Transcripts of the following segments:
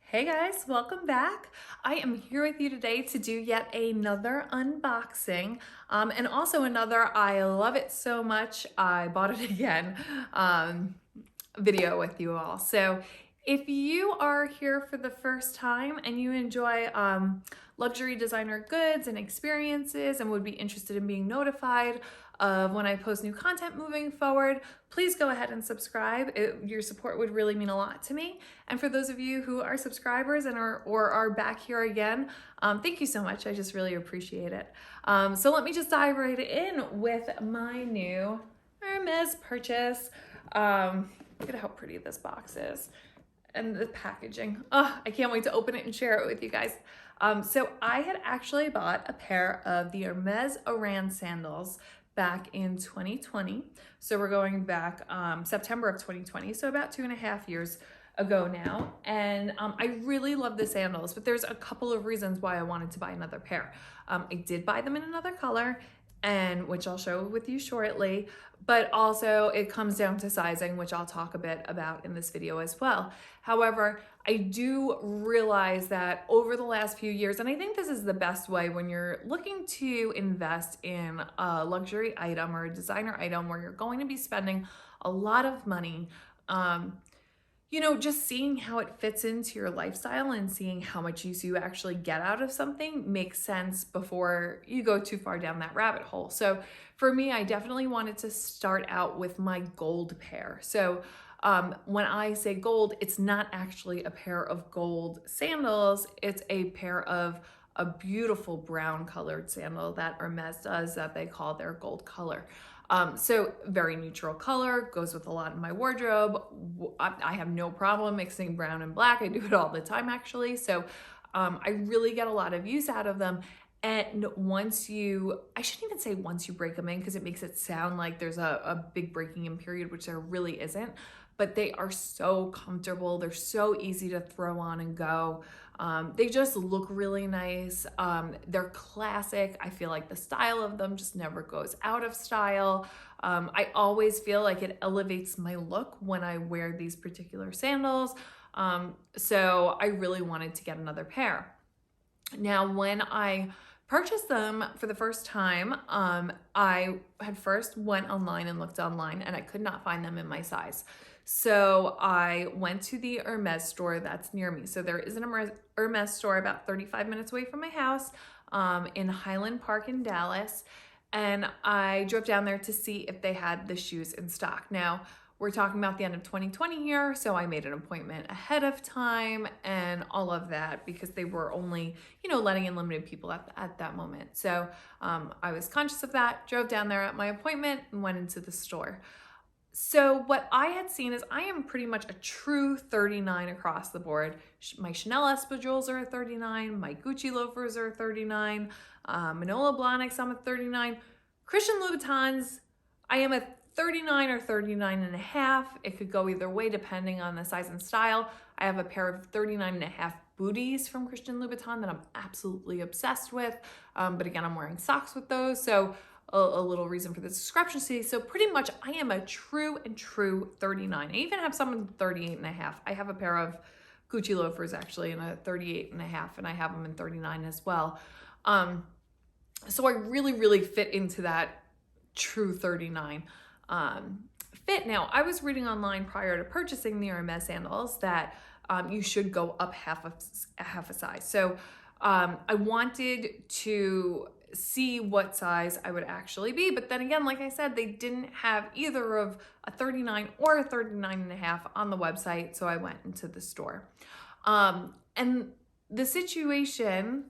Hey guys, welcome back. I am here with you today to do yet another unboxing and also another I love it so much I bought it again video with you all. So if you are here for the first time and you enjoy luxury designer goods and experiences and would be interested in being notified of when I post new content moving forward, please go ahead and subscribe. Your support would really mean a lot to me. And for those of you who are subscribers and are back here again, thank you so much. I just really appreciate it. So let me just dive right in with my new Hermès purchase. Look at how pretty this box is. And the packaging. Oh, I can't wait to open it and share it with you guys. So I had actually bought a pair of the Hermès Oran sandals back in 2020. So we're going back September of 2020, so about 2.5 years ago now. And I really love the sandals, but there's a couple of reasons why I wanted to buy another pair. I did buy them in another color, and which I'll show with you shortly, but also it comes down to sizing, which I'll talk a bit about in this video as well. However, I do realize that over the last few years, and I think this is the best way when you're looking to invest in a luxury item or a designer item where you're going to be spending a lot of money, just seeing how it fits into your lifestyle and seeing how much use you actually get out of something makes sense before you go too far down that rabbit hole. So for me, I definitely wanted to start out with my gold pair. So when I say gold, it's not actually a pair of gold sandals. It's a pair of a beautiful brown colored sandal that Hermès does that they call their gold color. So very neutral color, goes with a lot in my wardrobe. I have no problem mixing brown and black. I do it all the time actually. So I really get a lot of use out of them. And I shouldn't even say once you break them in because it makes it sound like there's a big breaking in period, which there really isn't. But they are so comfortable. They're so easy to throw on and go. They just look really nice. They're classic. I feel like the style of them just never goes out of style. I always feel like it elevates my look when I wear these particular sandals. So I really wanted to get another pair. Now, when I purchased them for the first time, I had first went online and looked online and I could not find them in my size. So I went to the Hermès store that's near me. So there is an Hermès store about 35 minutes away from my house in Highland Park in Dallas. And I drove down there to see if they had the shoes in stock. Now, we're talking about the end of 2020 here, so I made an appointment ahead of time and all of that because they were only, letting in limited people at that moment. So I was conscious of that, drove down there at my appointment and went into the store. So what I had seen is I am pretty much a true 39 across the board. My Chanel espadrilles are a 39, my Gucci loafers are a 39, Manolo Blahniks, I'm a 39. Christian Louboutins, I am a 39 or 39 and a half. It could go either way depending on the size and style. I have a pair of 39 and a half booties from Christian Louboutin that I'm absolutely obsessed with. But again, I'm wearing socks with those. So a little reason for the discrepancy. So pretty much I am a true 39. I even have some in 38 and a half. I have a pair of Gucci loafers actually in a 38 and a half, and I have them in 39 as well. So I really fit into that true 39 fit. Now, I was reading online prior to purchasing the Hermès sandals that you should go up half a size. So I wanted to see what size I would actually be. But then again, like I said, they didn't have either of a 39 or a 39 and a half on the website. So I went into the store. And the situation,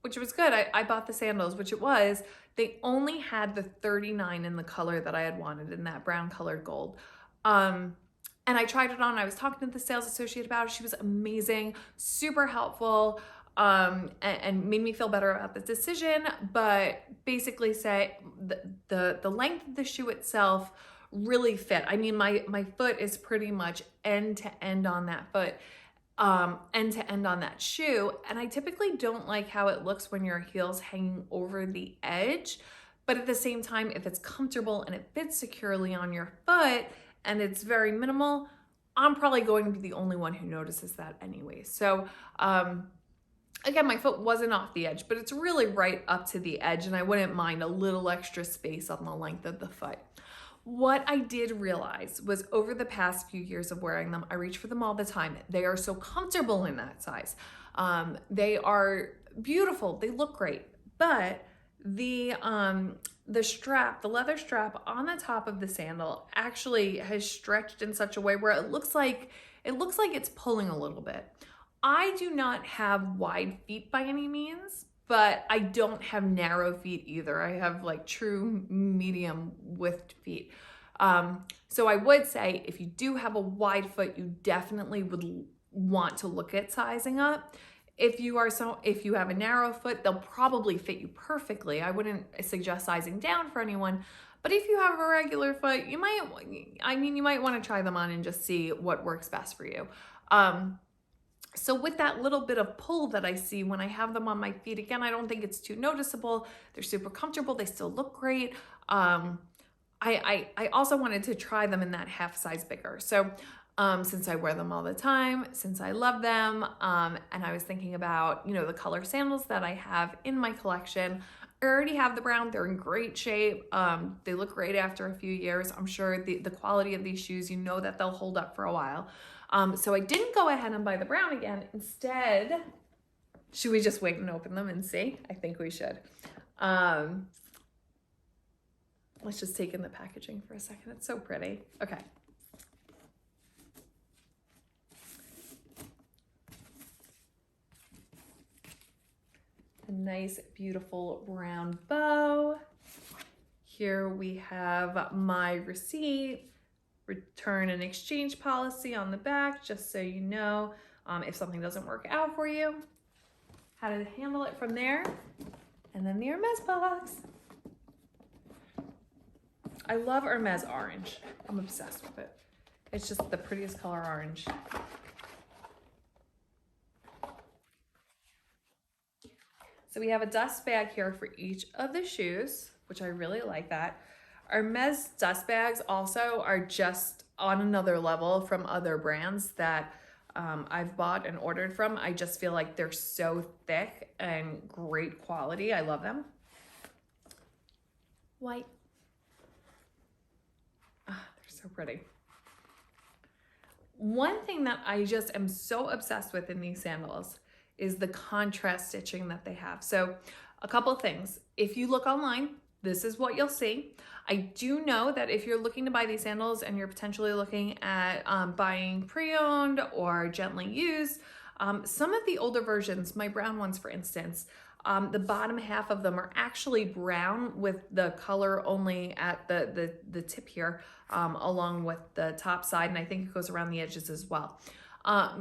which was good, I bought the sandals, which it was, they only had the 39 in the color that I had wanted, in that brown colored gold. And I tried it on. I was talking to the sales associate about it. She was amazing, super helpful. And made me feel better about the decision, but basically say the length of the shoe itself really fit. I mean, my foot is pretty much end to end on that foot, end to end on that shoe. And I typically don't like how it looks when your heel's hanging over the edge, but at the same time, if it's comfortable and it fits securely on your foot and it's very minimal, I'm probably going to be the only one who notices that anyway. So, again, my foot wasn't off the edge, but it's really right up to the edge, and I wouldn't mind a little extra space on the length of the foot. What I did realize was over the past few years of wearing them, I reach for them all the time. They are so comfortable in that size. They are beautiful. They look great, but the strap, the leather strap on the top of the sandal actually has stretched in such a way where it looks like it's pulling a little bit. I do not have wide feet by any means, but I don't have narrow feet either. I have like true medium width feet. So I would say if you do have a wide foot, you definitely would want to look at sizing up. If you have a narrow foot, they'll probably fit you perfectly. I wouldn't suggest sizing down for anyone, but if you have a regular foot, you might want to try them on and just see what works best for you. So with that little bit of pull that I see when I have them on my feet, again, I don't think it's too noticeable. They're super comfortable. They still look great. I also wanted to try them in that half size bigger. So since I wear them all the time, since I love them, and I was thinking about, the color sandals that I have in my collection. I already have the brown. They're in great shape. They look great after a few years. I'm sure the quality of these shoes, that they'll hold up for a while. So I didn't go ahead and buy the brown again. Instead, should we just wait and open them and see? I think we should. Let's just take in the packaging for a second. It's so pretty. Okay. A nice, beautiful round bow. Here we have my receipt, return and exchange policy on the back, just so you know if something doesn't work out for you, how to handle it from there, and then the Hermès box. I love Hermès orange. I'm obsessed with it. It's just the prettiest color orange. So we have a dust bag here for each of the shoes, which I really like that. Hermès dust bags also are just on another level from other brands that I've bought and ordered from. I just feel like they're so thick and great quality. I love them. White. Ah, they're so pretty. One thing that I just am so obsessed with in these sandals is the contrast stitching that they have. So a couple things. If you look online, this is what you'll see. I do know that if you're looking to buy these sandals and you're potentially looking at buying pre-owned or gently used, some of the older versions, my brown ones for instance, the bottom half of them are actually brown with the color only at the tip here, along with the top side, and I think it goes around the edges as well.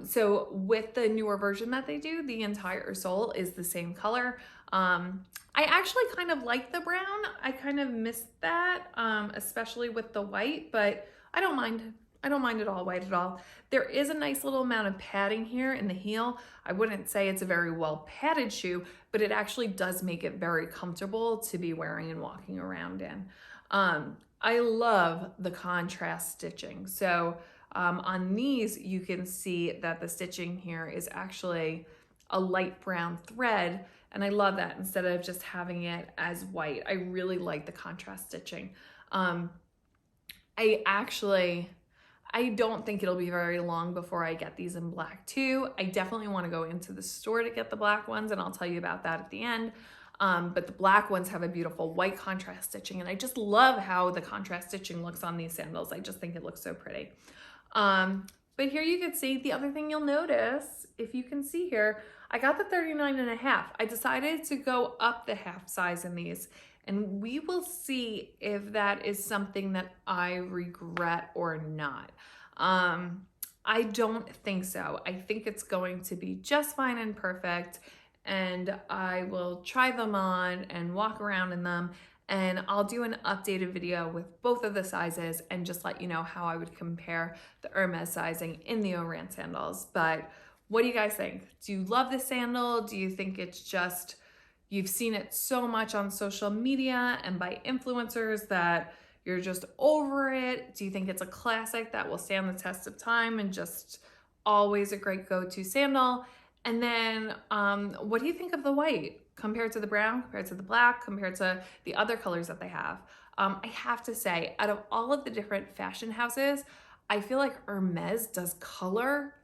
So with the newer version that they do, the entire sole is the same color. I actually kind of like the brown. I kind of missed that, especially with the white, but I don't mind. I don't mind it all white at all. There is a nice little amount of padding here in the heel. I wouldn't say it's a very well padded shoe, but it actually does make it very comfortable to be wearing and walking around in. I love the contrast stitching. So on these, you can see that the stitching here is actually a light brown thread, and I love that instead of just having it as white. I really like the contrast stitching. I don't think it'll be very long before I get these in black too. I definitely want to go into the store to get the black ones, and I'll tell you about that at the end. But the black ones have a beautiful white contrast stitching, and I just love how the contrast stitching looks on these sandals. I just think it looks so pretty. But here you can see the other thing you'll notice, if you can see here, I got the 39.5. I decided to go up the half size in these, and we will see if that is something that I regret or not. I don't think so. I think it's going to be just fine and perfect, and I will try them on and walk around in them, and I'll do an updated video with both of the sizes and just let you know how I would compare the Hermès sizing in the Oran sandals. But what do you guys think? Do you love the sandal? Do you think it's just, you've seen it so much on social media and by influencers that you're just over it? Do you think it's a classic that will stand the test of time and just always a great go-to sandal? And then what do you think of the white compared to the brown, compared to the black, compared to the other colors that they have? I have to say, out of all of the different fashion houses, I feel like Hermès does color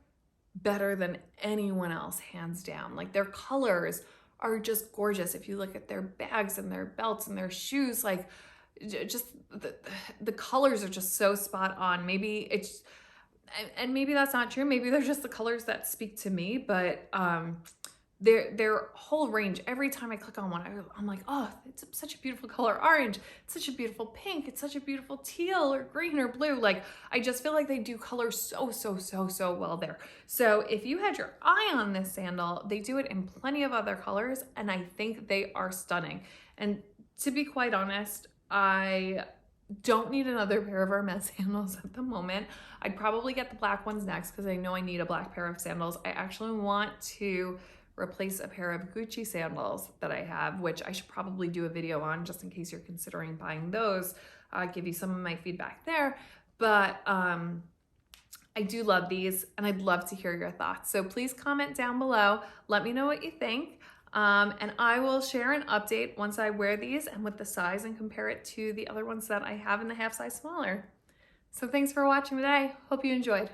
better than anyone else, hands down. Like their colors are just gorgeous. If you look at their bags and their belts and their shoes, like just the colors are just so spot on. Maybe it's, and maybe that's not true. Maybe they're just the colors that speak to me, but their whole range, every time I click on one, I'm like, oh, it's such a beautiful color. Orange, it's such a beautiful pink, it's such a beautiful teal or green or blue. Like, I just feel like they do color so well there. So if you had your eye on this sandal, they do it in plenty of other colors, and I think they are stunning. And to be quite honest, I don't need another pair of Hermès sandals at the moment. I'd probably get the black ones next because I know I need a black pair of sandals. I actually want to replace a pair of Gucci sandals that I have, which I should probably do a video on just in case you're considering buying those. Give you some of my feedback there. But I do love these, and I'd love to hear your thoughts. So please comment down below. Let me know what you think. And I will share an update once I wear these and with the size and compare it to the other ones that I have in the half size smaller. So thanks for watching today. Hope you enjoyed.